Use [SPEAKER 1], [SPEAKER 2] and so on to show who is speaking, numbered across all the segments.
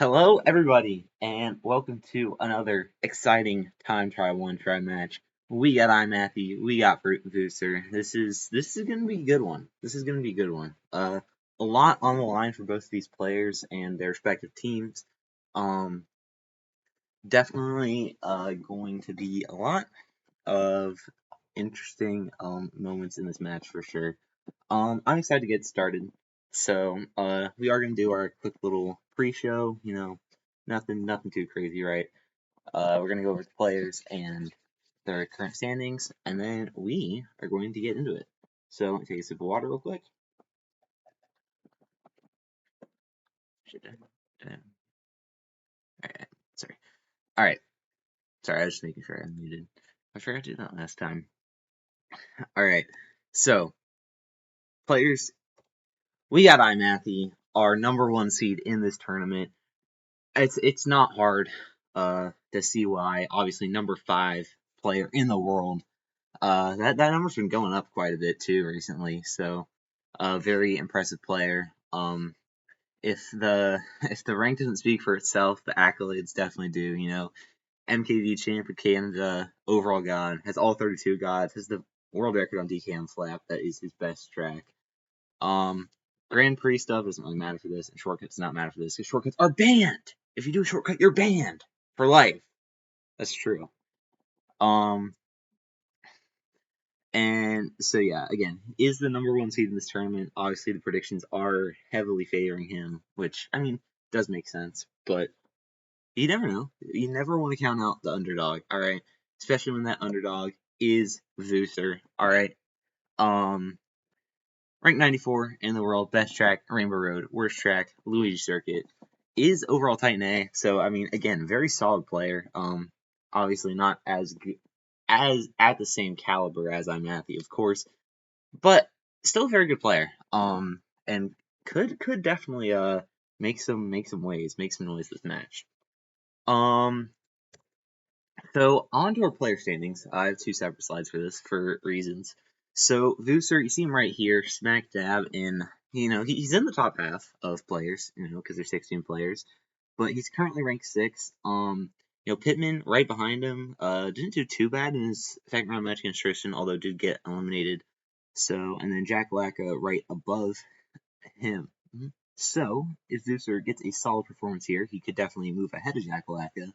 [SPEAKER 1] Hello, everybody, and welcome to another exciting time trial one try match. We got iMathII, we got Vusur. This is gonna be a good one. This is gonna be a good one. A lot on the line for both of these players and their respective teams. Um, Definitely going to be a lot of interesting moments in this match for sure. I'm excited to get started. So, we are gonna do our quick little pre-show. Nothing too crazy, right? We're gonna go over the players and their current standings, and then we are going to get into it. So, take a sip of water real quick. Shit. Alright, sorry. Alright, sorry, I was just making sure I unmuted. I forgot to do that last time. Alright, so, players, we got iMathII, our #1 seed in this tournament. It's not hard to see why. Obviously, #5 player in the world. That number's been going up quite a bit too recently. So, very impressive player. If the if the rank doesn't speak for itself, the accolades definitely do. MKDD champ of Canada, overall god, has all 32 gods, has the world record on DK flap. That is his best track. Grand Prix stuff doesn't really matter for this, and shortcuts do not matter for this, because shortcuts are banned! If you do a shortcut, you're banned! For life. That's true. And so yeah, again, is the #1 seed in this tournament. Obviously the predictions are heavily favoring him, which, I mean, does make sense, but you never know. You never want to count out the underdog, alright? Especially when that underdog is Vusur, alright? Ranked 94 in the world, best track, Rainbow Road, worst track, Luigi Circuit, is overall Titan A. So, I mean, again, very solid player. Obviously not as at the same caliber as iMathII, of course, but still a very good player. And could definitely make some noise this match. So on to our player standings. I have two separate slides for this for reasons. So Vusur, you see him right here, smack dab in. He's in the top half of players. Because there's 16 players, but he's currently ranked 6. Pittman right behind him. Didn't do too bad in his second round match against Tristan, although did get eliminated. So, and then Jack Lacka right above him. So, if Vusur gets a solid performance here, he could definitely move ahead of Jack Lacka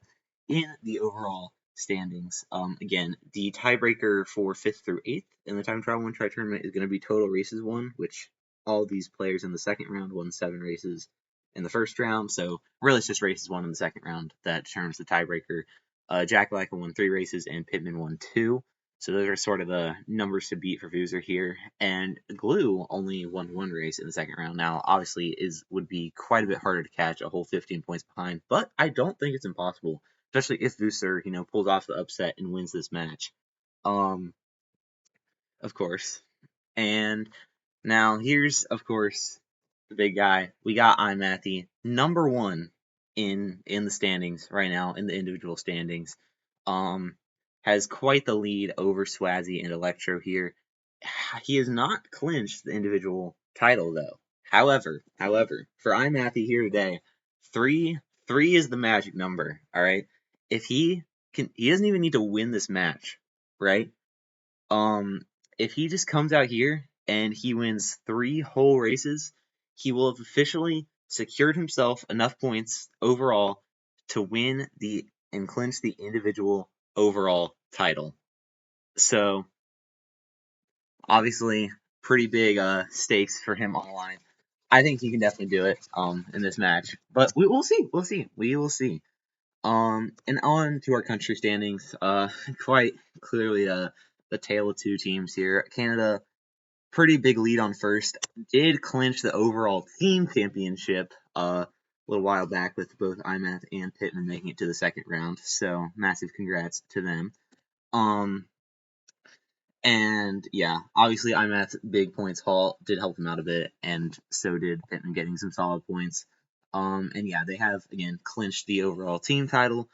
[SPEAKER 1] in the overall standings. Again, the tiebreaker for 5th through 8th in the time trial one try tournament is going to be total races won, which all these players in the second round won 7 races in the first round. So really, it's just races won in the second round that determines the tiebreaker. Jack Lacka won 3 races and Pittman won 2. So those are sort of the numbers to beat for Vusur here. And Glue only won 1 race in the second round. Now, obviously, would be quite a bit harder to catch, a whole 15 points behind, but I don't think it's impossible, especially if Vusur, pulls off the upset and wins this match. Of course. And now here's, of course, the big guy. We got iMathII, #1 in the standings right now, in the individual standings. Has quite the lead over Swazzy and Electro here. He has not clinched the individual title though. However, for iMathII here today, three is the magic number. All right, if he doesn't even need to win this match, right? If he just comes out here and he wins 3 whole races, he will have officially secured himself enough points overall to win and clinch the individual overall title. So, obviously, pretty big stakes for him on the line. I think he can definitely do it in this match, but we'll see. We will see. And on to our country standings. Quite clearly the tale of two teams here. Canada, pretty big lead on first. Did clinch the overall team championship a little while back with both iMathII and Pittman making it to the second round. So massive congrats to them. And yeah, obviously iMath's big points haul did help him out a bit, and so did Pittman getting some solid points. And yeah, they have again clinched the overall team title.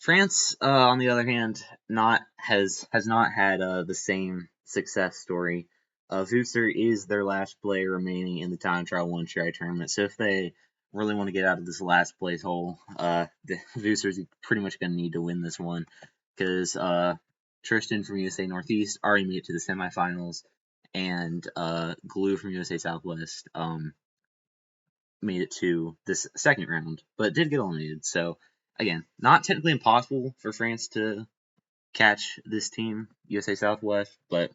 [SPEAKER 1] France, on the other hand, has not had the same success story. Vusur is their last player remaining in the time trial one try tournament. So if they really want to get out of this last place hole. The Vusur's pretty much going to need to win this one because Tristan from USA Northeast already made it to the semifinals, and Glue from USA Southwest made it to this second round, but did get eliminated. So again, not technically impossible for France to catch this team, USA Southwest, but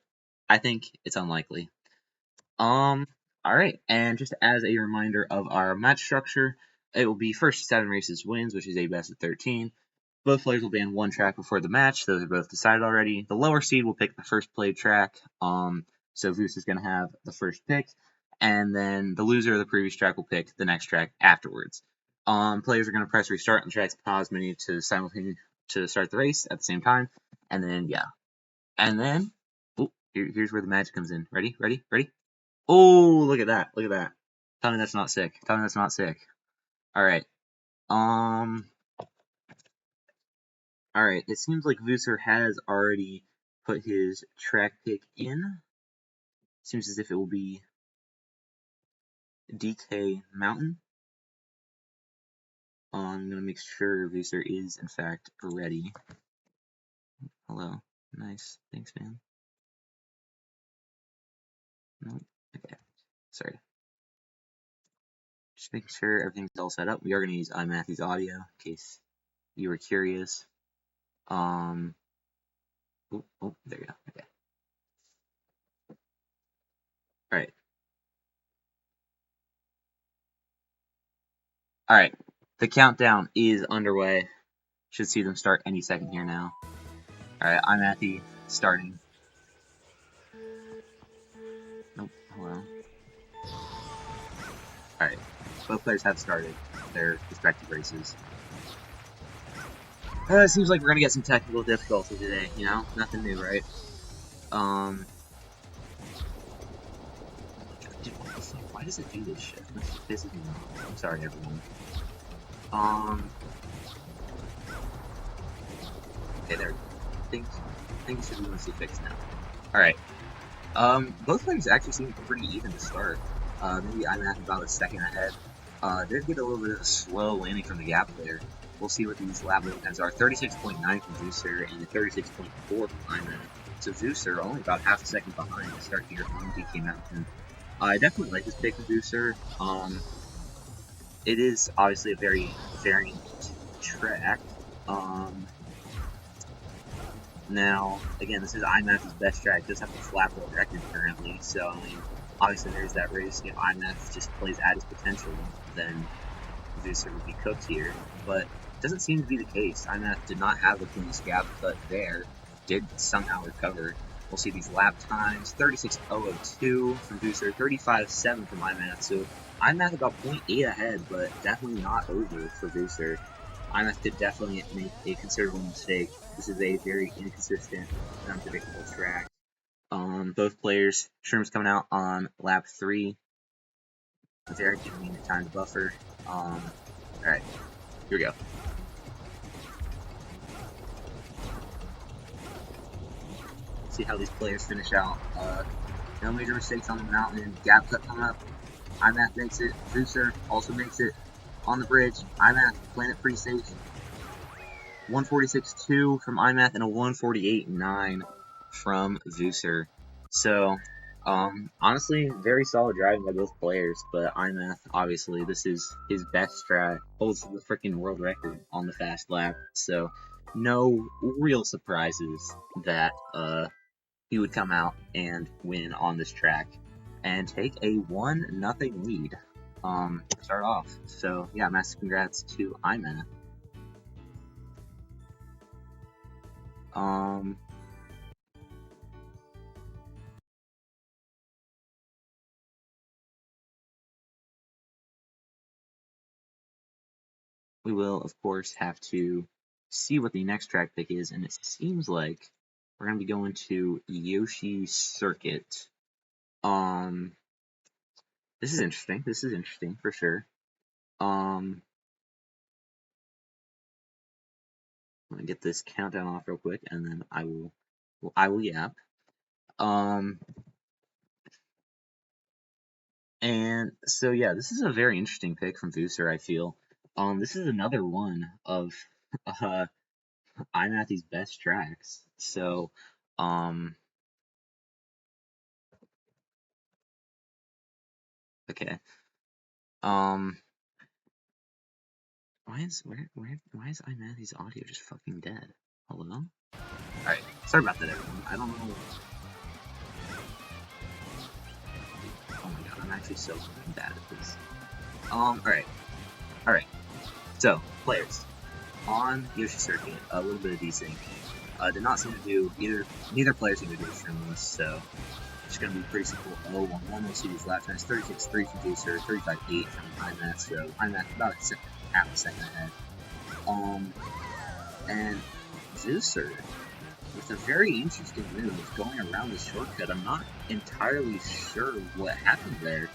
[SPEAKER 1] I think it's unlikely. All right, and just as a reminder of our match structure, it will be first 7 races wins, which is a best of 13. Both players will be on one track before the match. Those are both decided already. The lower seed will pick the first played track. So Vus is going to have the first pick, and then the loser of the previous track will pick the next track afterwards. Players are going to press restart on the track's pause menu to simultaneously to start the race at the same time, and then and then here's where the magic comes in. Ready? Oh, look at that! Look at that! Tell me that's not sick. Tell me that's not sick. All right. All right. It seems like Vusur has already put his track pick in. Seems as if it will be DK Mountain. I'm gonna make sure Vusur is in fact ready. Hello. Nice. Thanks, man. Nope. Okay. Sorry. Just making sure everything's all set up. We are gonna use iMathII's audio in case you were curious. Oh, there you go. Okay. All right. All right. The countdown is underway. Should see them start any second here now. All right. iMathII starting. Nope. Hello. All right. Both players have started their respective races. It seems like we're gonna get some technical difficulty today. You know, nothing new, right? Dude, what the fuck? Why does it do this shit? This pisses me off. I'm sorry, everyone. Okay, there we go. I think it should be mostly fixed now. All right. Both players actually seem pretty even to start. Maybe iMath about a second ahead. Did get a little bit of a slow landing from the gap there. We'll see what these lap times are. 36.9 from Vusur and 36.4 from iMath. So Vusur only about half a second behind to start here on DK Mountain. I definitely like this pick of Vusur. It is obviously a very variant track. Now, again, this is iMath's best track. It does have the flat world record currently, so I mean, obviously there's that risk. If iMath just plays at his potential, then Vusur would be cooked here. But it doesn't seem to be the case. iMath did not have the cleanest gap cut there. Did somehow recover. We'll see these lap times. 36.002 from Vusur, 35.7 from iMath. So iMath about 0.8 ahead, but definitely not over for Vusur. iMath did definitely make a considerable mistake. This is a very inconsistent and unpredictable track. Both players, Sherm's coming out on lap 3. Very convenient time to buffer. Alright, here we go. See how these players finish out. No major mistakes on the mountain. Gap cut coming up. iMath makes it. Vusur also makes it. On the bridge, iMath playing it pretty safe. 146.2 from iMath and a 148.9 from Vusur. So, honestly, very solid driving by both players, but iMath, obviously, this is his best track, holds the freaking world record on the fast lap, so no real surprises that, he would come out and win on this track and take a 1-0 lead, to start off. So, yeah, massive congrats to iMath. We will, of course, have to see what the next track pick is, and it seems like we're going to be going to Yoshi Circuit. This is interesting. This is interesting for sure. I'm gonna get this countdown off real quick, and then I will yap. And so yeah, this is a very interesting pick from Vusur, I feel. This is another one of uh iMathII's best tracks. So okay. Um why is iMathII's audio just fucking dead? Hello? Alright, sorry about that everyone. I don't know. Oh my god, I'm actually so fucking bad at this. Alright. So, players. On Yoshi Circuit, a little bit of desync. Did not seem to do neither player seemed to do a streamless, so it's gonna be pretty simple. 0-1-1 will see these lap times, 36-3 from Vusur, 35-8 from iMath, so iMath about half a second ahead. And Vusur with a very interesting move going around the shortcut. I'm not entirely sure what happened there.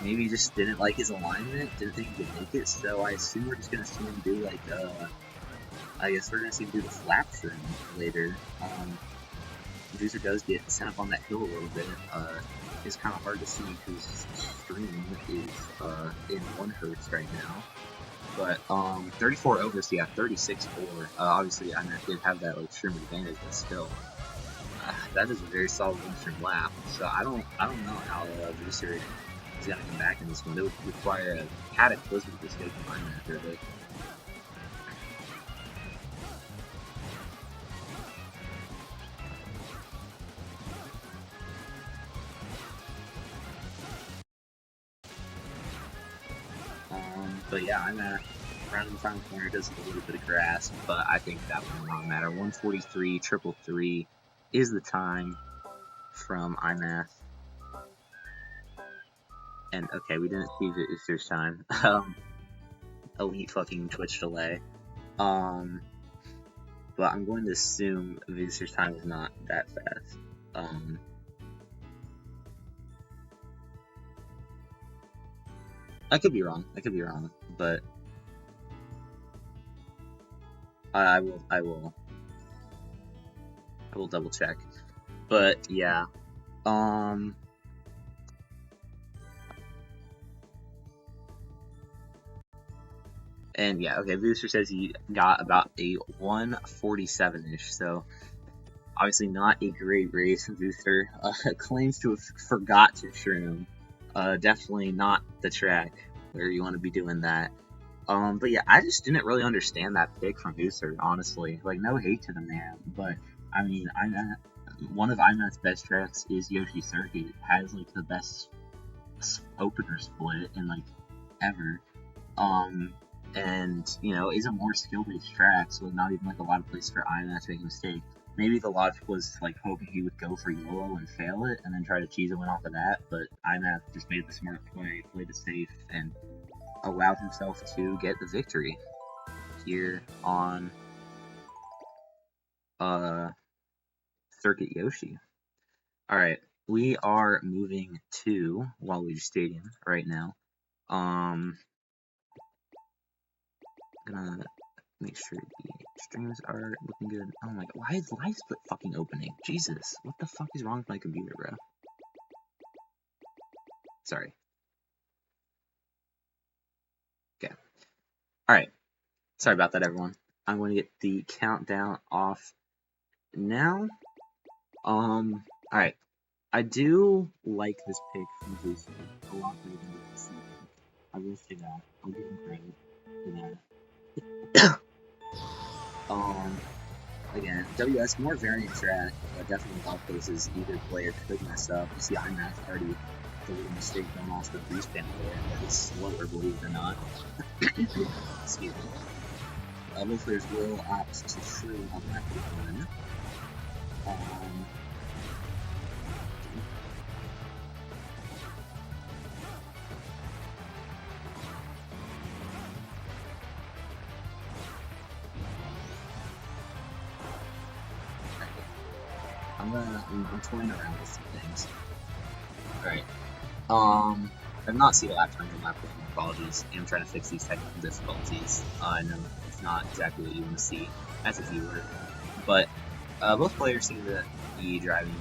[SPEAKER 1] Maybe he just didn't like his alignment, didn't think he could make it, so I assume we're just gonna see him do like I guess we're gonna see him do the flap trim later. Vusur does get sent up on that hill a little bit. It's kind of hard to see whose stream is in 1 hertz right now. But 34 over, so yeah, 36-4. Obviously, I did have that like stream advantage, but still, that is a very solid 1-stream lap. So I don't know how Vusur is gonna come back in this one. It would require a cataclysmic escape from iMath, really. But yeah, I'm around the final corner, does a little bit of grass, but I think that will not matter. 143, 333 is the time from iMath. And okay, we didn't see Vusur's time. Elite fucking Twitch delay. But I'm going to assume Vusur's time is not that fast. I could be wrong, but I will double check. But yeah, and yeah, okay, Vusur says he got about a 147-ish, so obviously not a great race. Vusur claims to have forgot to shroom. Definitely not the track where you want to be doing that. But yeah, I just didn't really understand that pick from Vusur, honestly. Like, no hate to the man, but I mean, one of iMath's best tracks is Yoshi Circuit. It has like the best opener split in like ever. And you know, is a more skill-based track, so not even like a lot of places for iMath to make a mistake. Maybe the logic was like hoping he would go for YOLO and fail it, and then try to cheese a win off of that. But iMath just made the smart play, played it safe, and allowed himself to get the victory here on Circuit Yoshi. All right, we are moving to Waluigi Stadium right now. Gonna make sure the streams are looking good. Oh my god, why is live split fucking opening? Jesus, what the fuck is wrong with my computer, bro? Sorry. Okay. Alright. Sorry about that, everyone. I'm going to get the countdown off now. Alright. I do like this pick from Vusur a lot better than the second. I will say that. I'll give him credit for that. Again, WS more variant track, definitely in all places either player could mess up. You see iMath already with a little mistake going off the grease panel there, but it's slower, believe it or not. Excuse me. Both players will opt to shroom on that one. I'm toying around with some things. Alright. I've not seen a lap time in lap one. Apologies. I'm trying to fix these technical difficulties. I know it's not exactly what you want to see as a viewer, but both players seem to be driving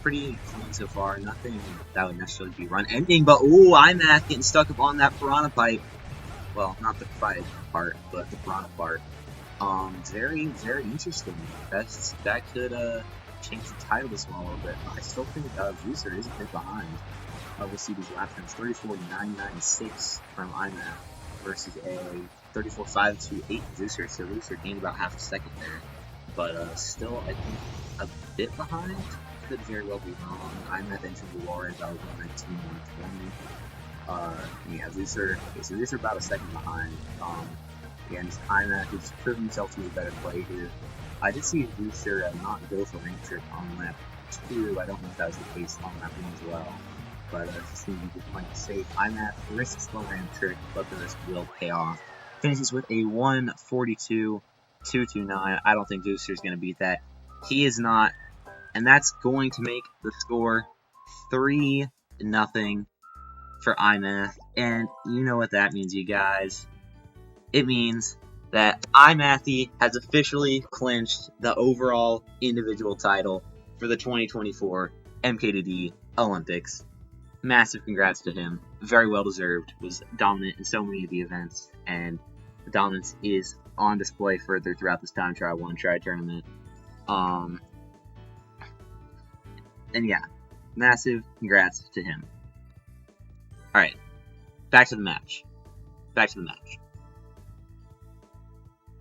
[SPEAKER 1] pretty clean so far. Nothing that would necessarily be run ending, but ooh, iMath getting stuck up on that piranha pipe. Well, not the fight part, but the piranha part. Very, very interesting. That could change the title this one a little bit. But I still think Vusur is a bit behind. We'll see these lap times: 34.996 from iMath versus a 34.528 Vusur. So Vusur gained about half a second there, but still, I think a bit behind. Could very well be wrong. iMath entering the war is about 119, 120. Yeah, Vusur. Okay, so Vusur about a second behind. Again, iMath has proven himself to be a better play here. I did see Vusur not go for ramp trick on lap 2. I don't know if that was the case on lap 1 as well. But it seems to be just playing safe. iMath risks the ramp trick, but the risk will pay off. Finishes with a 142.229. I don't think Vusur's going to beat that. He is not. And that's going to make the score 3-0 for iMath. And you know what that means, you guys. It means that iMathII has officially clinched the overall individual title for the 2024 MKDD Olympics. Massive congrats to him. Very well deserved. Was dominant in so many of the events, and the dominance is on display further throughout this time trial 1 try tournament. And yeah, massive congrats to him. Alright, back to the match.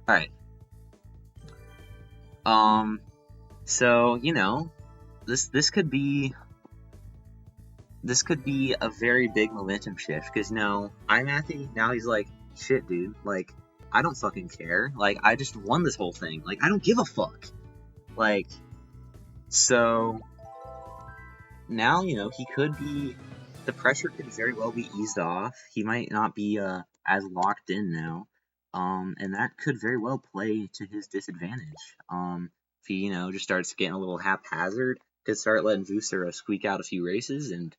[SPEAKER 1] Alright. So, you know, this could be a very big momentum shift, because no, iMathII, now he's like, shit, dude, like, I don't fucking care, like, I just won this whole thing, like, I don't give a fuck, like, so, now, you know, the pressure could very well be eased off, he might not be, as locked in now, and that could very well play to his disadvantage, if he, you know, just starts getting a little haphazard, could start letting Vusur squeak out a few races, and,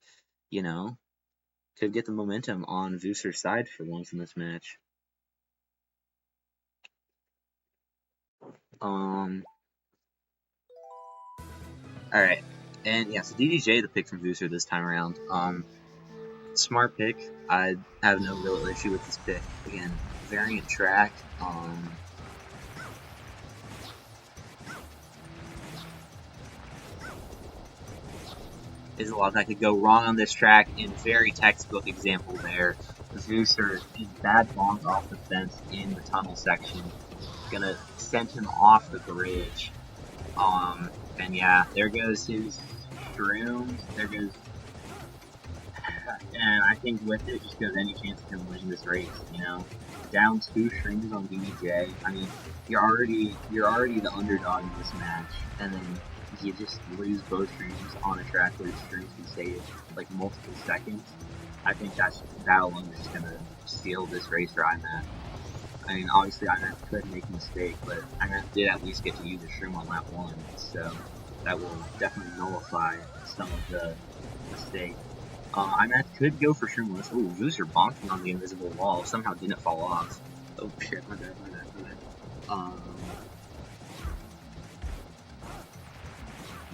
[SPEAKER 1] you know, could get the momentum on Vusur's side for once in this match. Alright. And yeah, so DDJ the pick from Vusur this time around. Smart pick. I have no real issue with this pick. Again, variant track. There's a lot that could go wrong on this track, and very textbook example there. Vusur, bad bombs off the fence in the tunnel section, gonna send him off the bridge. And yeah, there goes his shrooms, and I think with it just goes any chance of him winning this race, you know? Down 2 shrooms on DDJ, I mean, you're already the underdog in this match, and then you just lose both shrooms on a track where shrooms can save, like, multiple seconds. I think that alone is just gonna steal this race for iMath. I mean, obviously iMath could make a mistake, but iMath did at least get to use a shroom on lap 1, so that will definitely nullify some of the mistake. iMath could go for shroomless. Ooh, Vusur bonking on the invisible wall, somehow didn't fall off. Oh shit, my bad.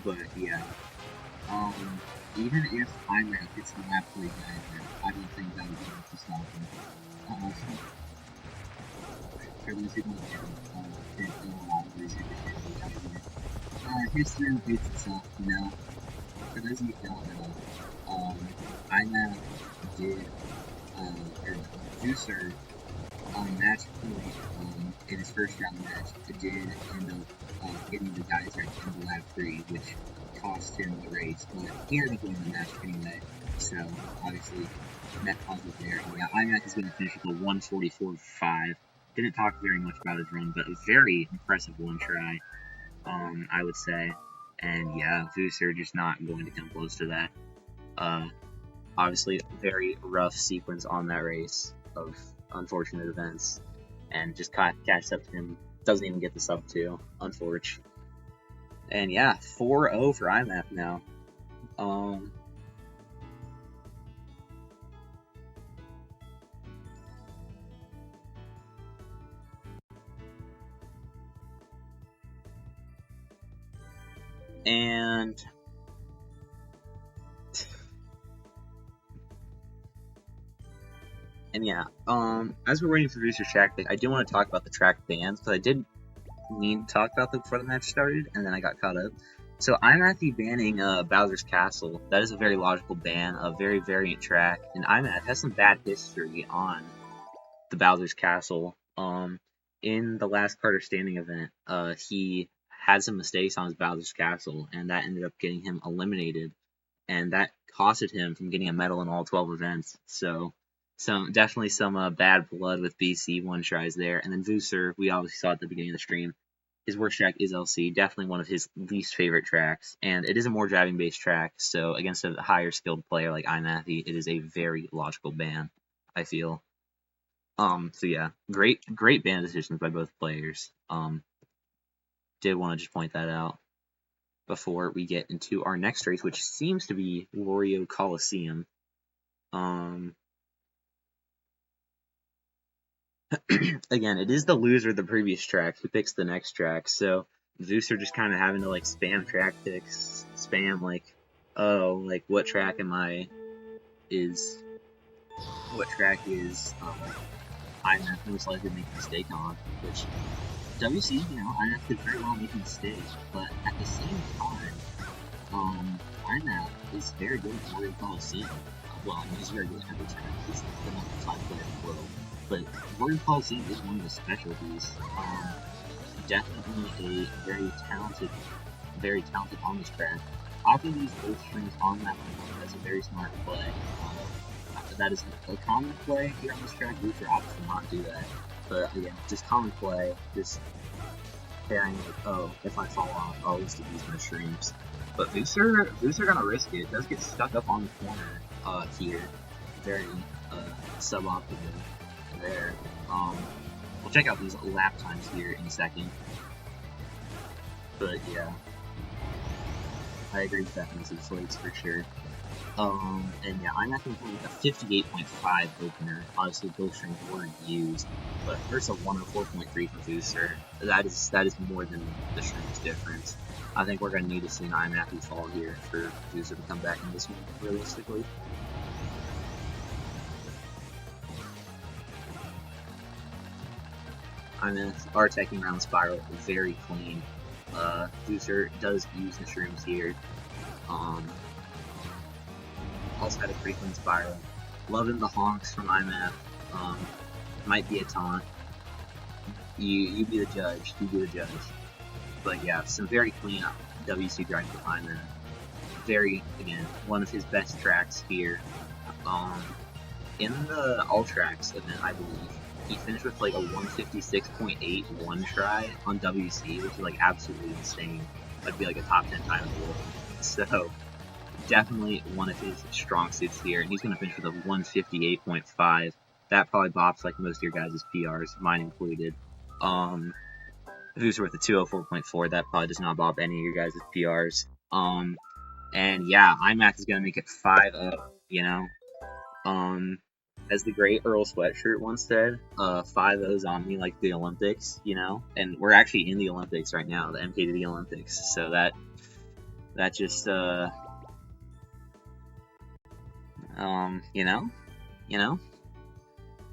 [SPEAKER 1] But yeah, even if iMath gets the lap 3 guy, I don't think that would be enough to stop him. History repeats itself, you know. For those of you who don't know, iMath did, or Vusur on match point, in his first round match, did end up getting the geyser in the lap 3, which cost him the race, but he ended up winning the match anyway, so obviously net positive there. Yeah, iMath is going to finish with a 144.5. Didn't talk very much about his run, but a very impressive 1 try, I would say. And yeah, Vusur just not going to come close to that. Obviously, very rough sequence on that race of unfortunate events, and just catches up to him. Doesn't even get the sub 2, unfortunately. And yeah, 4-0 for iMath now. And And yeah, as we're waiting for Vusur track pick, I do want to talk about the track bans, but I did need to talk about them before the match started, and then I got caught up. So iMathII banning Bowser's Castle. That is a very logical ban, a very variant track, and iMath has some bad history on the Bowser's Castle. In the last Carter Standing event, he had some mistakes on his Bowser's Castle, and that ended up getting him eliminated, and that costed him from getting a medal in all 12 events. So, definitely some bad blood with BC one tries there. And then Vusur, we obviously saw at the beginning of the stream, his worst track is LC, definitely one of his least favorite tracks, and it is a more driving based track. So against a higher skilled player like iMathII, it is a very logical ban, I feel. So yeah, great ban decisions by both players. Did want to just point that out before we get into our next race, which seems to be Wario Coliseum. Again, it is the loser of the previous track who picks the next track, so Vusur just kind of having to like spam track picks, spam like, oh, like what track is iMath most likely to make a mistake on, which WC, iMath could very well make a mistake, but at the same time, iMath is very good at Wario Coliseum. Well, I mean, he's very good at every track. He's the number 5 player in the world. But Wario Coliseum is one of his specialties. Definitely a very talented on this track. Opting these both strings on that one, that's a very smart play. That is a common play here on this track. Vusur opts to not do that. But again, just common play, just pairing like, oh, if I fall off, I'll just use my streams. But Vusur gonna risk it. It does get stuck up on the corner here. Very suboptimal there. We'll check out these lap times here in a second. But yeah, I agree with that message slates for sure. And yeah, I'm not going to a 58.5 opener. Obviously, both strings were used, but there's a 104.3 for Vusur. That is more than the strings difference. I think we're going to need to see an iMathII fall here for Vusur to come back in this one, realistically. Our attacking round spiral is very clean. Vusur does use the shrooms here. Also had a pretty clean spiral. Loving the honks from iMath. Might be a taunt. You be the judge. You be the judge. But yeah, some very clean WC drives with iMath. Again, one of his best tracks here. In the All Tracks event, I believe, he finished with like a 156.8 one try on WC, which is like absolutely insane. That'd be like a top 10 time in the world. So definitely one of his strong suits here, and he's going to finish with a 158.5. That probably bops like most of your guys' PRs, mine included. Vusur with a 204.4, that probably does not bop any of your guys' PRs. And yeah, iMath is going to make it 5-up, as the great Earl Sweatshirt once said, 5 O's on me like the Olympics, and we're actually in the Olympics right now, the MKDD Olympics, so that just,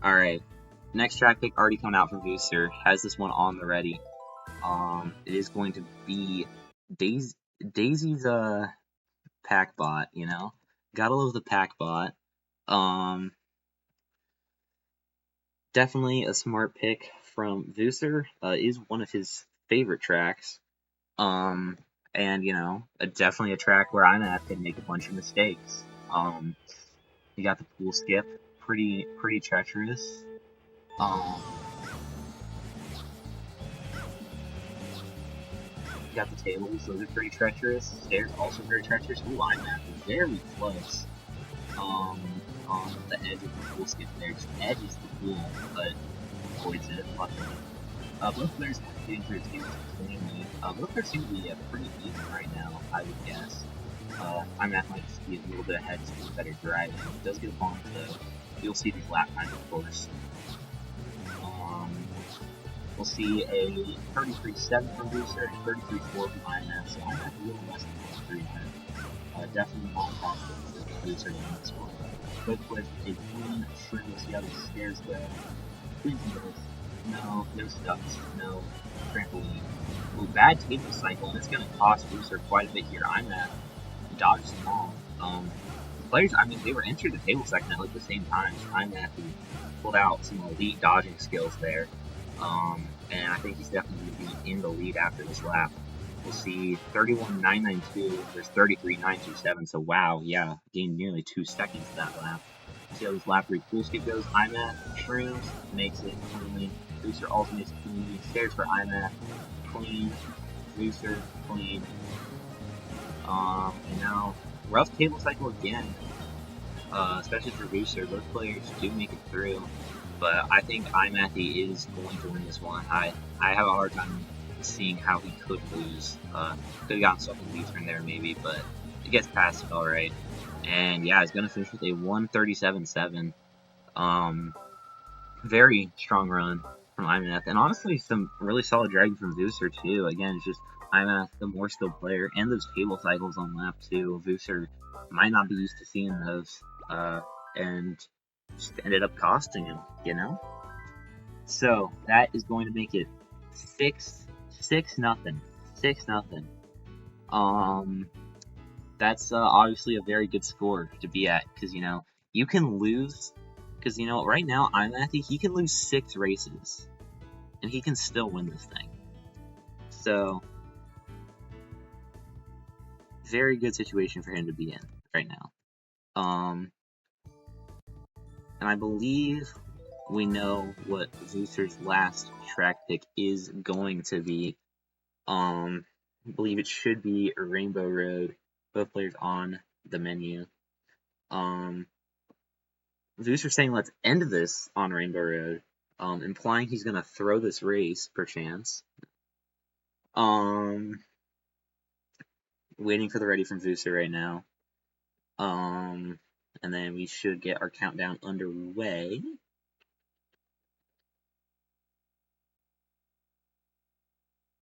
[SPEAKER 1] Alright, next track pick already coming out from Vusur, has this one on the ready. It is going to be Daisy's, pack bot, Gotta love the pack bot. Definitely a smart pick from Vusur. Is one of his favorite tracks. And definitely a track where iMath can make a bunch of mistakes. You got the pool skip, pretty treacherous. You got the tables, those are pretty treacherous. Stairs also very treacherous. Ooh, iMath is very close. On the edge of the pool skip there, just edges the pool, but avoids it. Both players are getting through teams cleanly. Both players seem to be pretty even right now, I would guess. iMath might just be a little bit ahead, just with better driving. It does get a bonus though. You'll see these lap times, of course. We'll see a 33.7 from Vusur and 33.4 from iMath, so iMath a little less than 3 minutes. Definitely not possible. Vusur in this one. Both players take clean shrooms, see how the stairs go. Please no studs, no trampoline. Ooh, bad table cycle, and it's going to cost Vusur quite a bit here. iMathII dodged them all. Players, I mean, they were entering the table section at like the same time. So iMathII pulled out some elite dodging skills there. And I think he's definitely going to be in the lead after this lap. We'll see 31.992 versus 33.927. So wow, yeah, gained nearly 2 seconds that lap. See how this lap 3 cool skip goes. iMathII shrooms, makes it cleanly. Vusur also makes it cleanly. Stairs for iMathII, clean. Vusur, clean. And now rough table cycle again. Especially for Vusur, both players do make it through. But I think iMathII is going to win this one. I have a hard time seeing how he could lose. Could have gotten something in turn there maybe, but it gets past it alright. And yeah, he's going to finish with a 137.7. Very strong run from iMathII. And honestly, some really solid dragging from Vusur too. Again, it's just iMathII, the more skilled player, and those table cycles on lap 2. Vusur might not be used to seeing those. And just ended up costing him, you know? So that is going to make it 6-0. 6-0. That's obviously a very good score to be at, because, you know, you can lose, because, you know, right now, iMathII, he can lose 6 races, and he can still win this thing. So, very good situation for him to be in right now. And I believe we know what Vusur's last track pick is going to be. I believe it should be Rainbow Road. Both players on the menu. Vusur saying let's end this on Rainbow Road, implying he's gonna throw this race, perchance. Waiting for the ready from Vusur right now. And then we should get our countdown underway.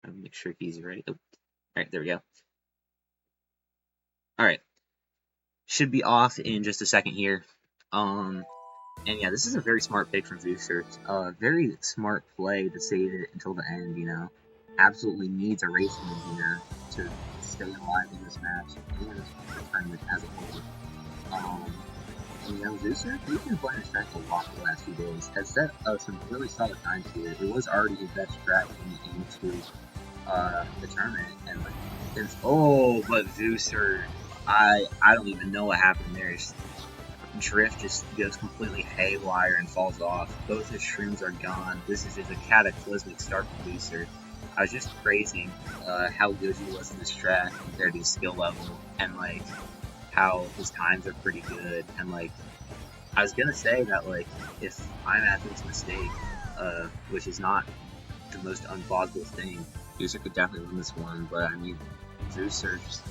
[SPEAKER 1] I'll make sure he's ready. Oh. Alright, there we go. Alright. Should be off in just a second here. And yeah, this is a very smart pick from Vusur. Very smart play to save it until the end, you know. Absolutely needs a race win here to stay alive in this match and the tournament as a whole. And you know, Vusur, he's been playing his track a lot the last few days. Has set some really solid times here. It was already his best track into the tournament, and like, but Vusur, I don't even know what happened there. Drift just goes completely haywire and falls off. Both his shrooms are gone. This is just a cataclysmic start for Vusur. I was just praising how good he was in this track compared to his skill level, and like how his times are pretty good. And like, I was gonna say that like if iMathII's mistake, which is not the most unplausible thing, Vusur could definitely win this one. But I mean, Vusur just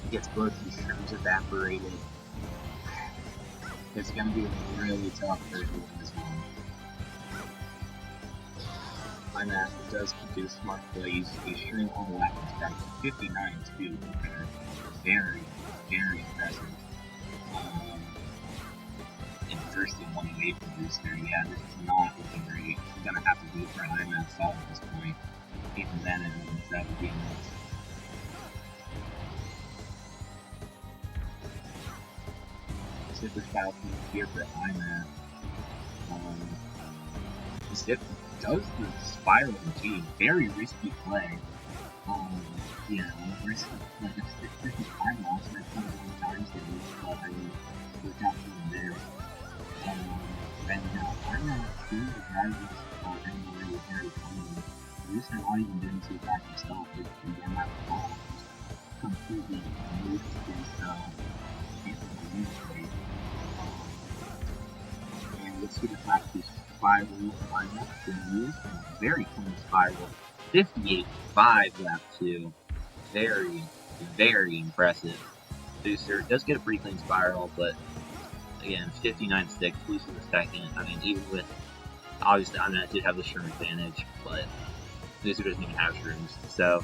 [SPEAKER 1] gets both his shrooms evaporated. It's going to be really tough for him to win this one. iMathII does do smart plays. He's shooting on the left back to 59-2. Very, very impressive. And first in 108 for Vusur. Yeah, this is not looking great. He's going to have to do for an iMathII solve at this point. Even then, that would be enough. Super style here for iMathII. Zip does the spiral routine. Very risky play. You know, risky, like it's risky time loss for some of the times that but I mean, we're not doing there. And now iMathII doing the drivers in the way with very clean. Vusur not even doing too bad himself. If he didn't have the ball, just completely moved his use rate. And let's see the practice spiral iMathII can use. Very clean spiral. 58.5 lap 2. Very, very impressive. Vusur does get a pretty clean spiral, but again, 59.6, loses a second. I mean, even with, obviously, iMathII did have the shroom advantage, but Vusur doesn't even have shrooms. So,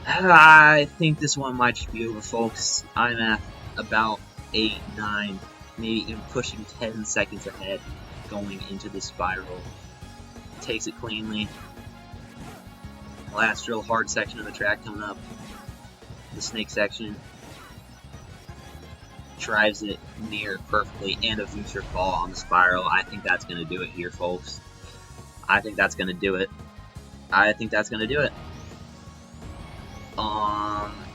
[SPEAKER 1] I think this one might just be over, folks. iMathII about 8, 9, maybe even pushing 10 seconds ahead going into the spiral. Takes it cleanly. Last real hard section of the track coming up. The snake section. Drives it near perfectly, and a Vusur fall on the spiral. I think that's going to do it here, folks. I think that's going to do it.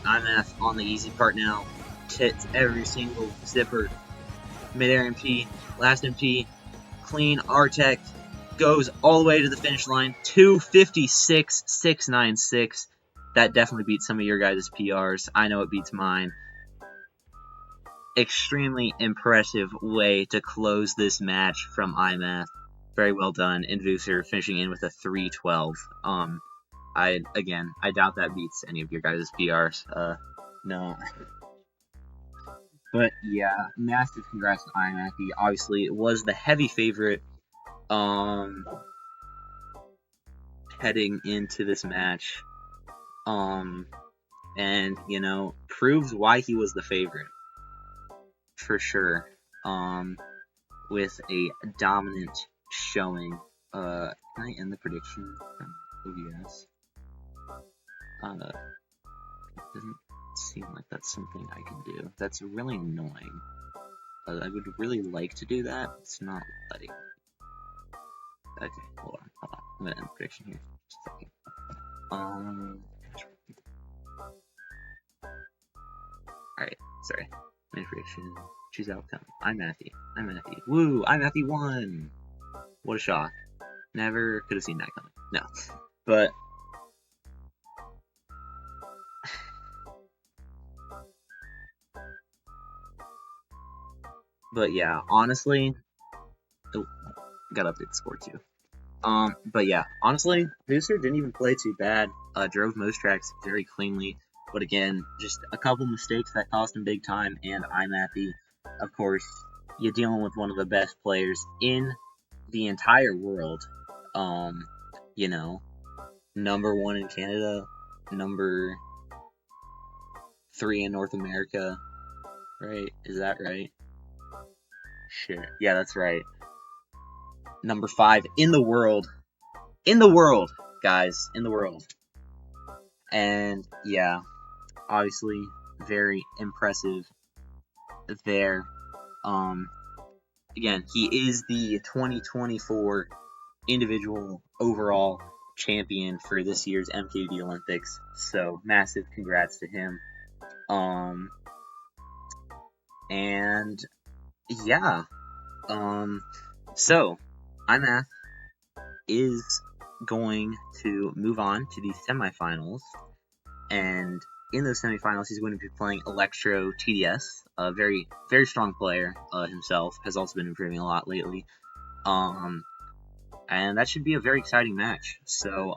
[SPEAKER 1] iMath on the easy part now. Hits every single zipper. Mid-air MP, last MP, clean, R-Tech, goes all the way to the finish line. 2:56.696. That definitely beats some of your guys' PRs. I know it beats mine. Extremely impressive way to close this match from iMath. Very well done. And Vusur finishing in with a 3:12. I doubt that beats any of your guys' PRs. No. But yeah, massive congrats to iMathII. Obviously, it was the heavy favorite heading into this match. And, you know, proves why he was the favorite. For sure. With a dominant showing. Can I end the prediction from OBS? It doesn't seem like that's something I can do. That's really annoying. I would really like to do that. It's not letting me. Okay, hold on. I'm gonna end the prediction here. Just a second. Alright, sorry. End prediction. Choose outcome. iMathII. Woo! iMathII won! What a shock. Never could have seen that coming. No. But yeah, honestly, gotta update the score too. But yeah, honestly, Vusur didn't even play too bad. Drove most tracks very cleanly, but again, just a couple mistakes that cost him big time. And iMathII, of course, you're dealing with one of the best players in the entire world. You know, #1 in Canada, #3 in North America, right? Is that right? Shit. Yeah, that's right. #5 in the world. In the world, guys. In the world. And, yeah, obviously, very impressive there. Again, he is the 2024 individual overall champion for this year's MKDD Olympics. So, massive congrats to him. And, yeah. So, iMath is going to move on to the semifinals, and in those semifinals, he's going to be playing Electro TDS, a very, very strong player himself, has also been improving a lot lately, and that should be a very exciting match. So,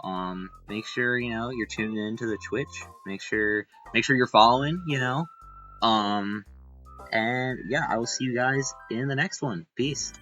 [SPEAKER 1] make sure, you know, you're tuning into the Twitch, make sure you're following, you know, and yeah, I will see you guys in the next one. Peace.